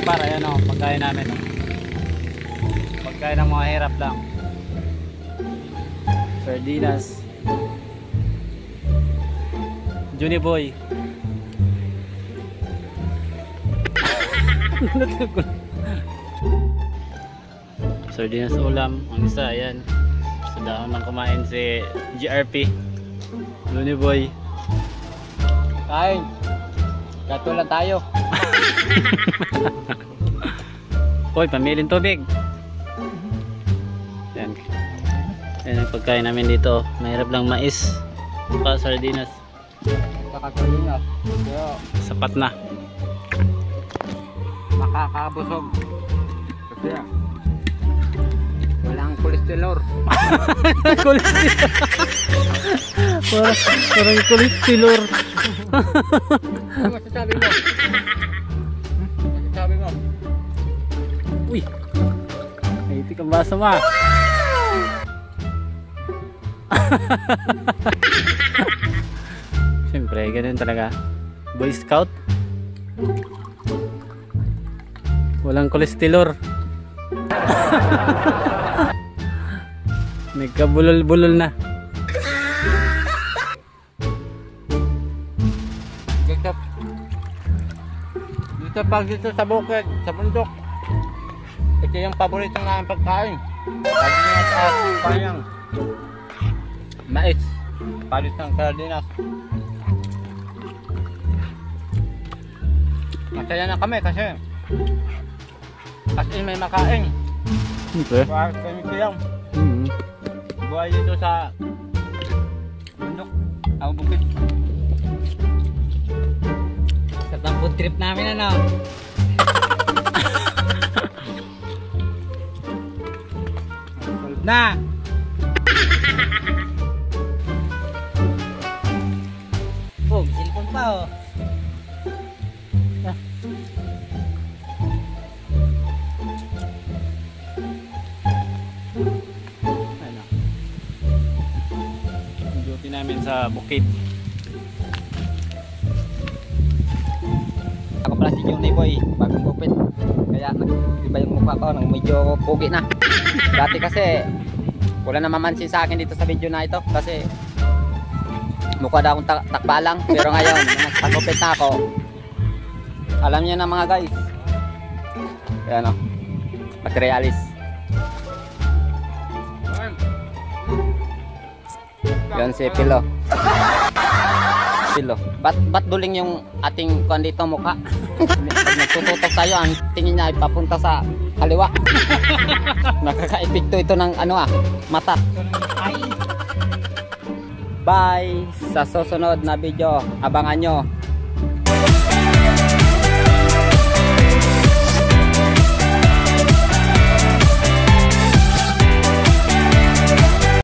par, ayan o, pagkain namin. Pagkain ng mga hirap lang. Sardinas. Juniboy. Sardinas ulam. Ang isa, ayan. Sa dahon lang kumain si GRP. Juniboy. Kain. Katulad tayo. Hoy, pamilin tubig. Yan. Yan ang pagkain namin dito. Mahirap lang mais. Pa sardinas. Kakatulingas. Pero Sapat na. makakabusog. Kasi walang kolesterol. Parang kolesterol. Ano masasabi mo? Masasabi mo? Uy. Ay, kang baso ma. Siyempre, ganun talaga. Boy Scout. Walang kolesterol. Nagkabulol-bulol na. Dito sa bukid, sa bundok. Ito yung paborito ng pagkain. Sardinas at payang. Mais. Palit ng sardinas. Masaya na kami kasi as in may makain. Okay. Kahit kami kayang buhay dito sa bundok. Ang bukid. Katang food trip namin ano. Na! Oh, silpon pa oh. Ano? Ang duty namin sa bukid. Ako pala si Juniboy, bagong gupit. Kaya iba yung mukha ko, nang medyo pugi na. Dati kasi wala na mamansin sa akin dito sa video na ito kasi mukha daw akong takbalang. Pero ngayon, nagpagupit na ako. Alam niyo na mga guys. Ayan o, materialis. Yan si Pilo. Pilo. Ba't duling yung ating kuan dito mukha? Pag nagtututok tayo, ang tingin niya ay papunta sa kaliwa. Nakaka-epekto ito ng mata. Bye! Sa susunod na video, abangan nyo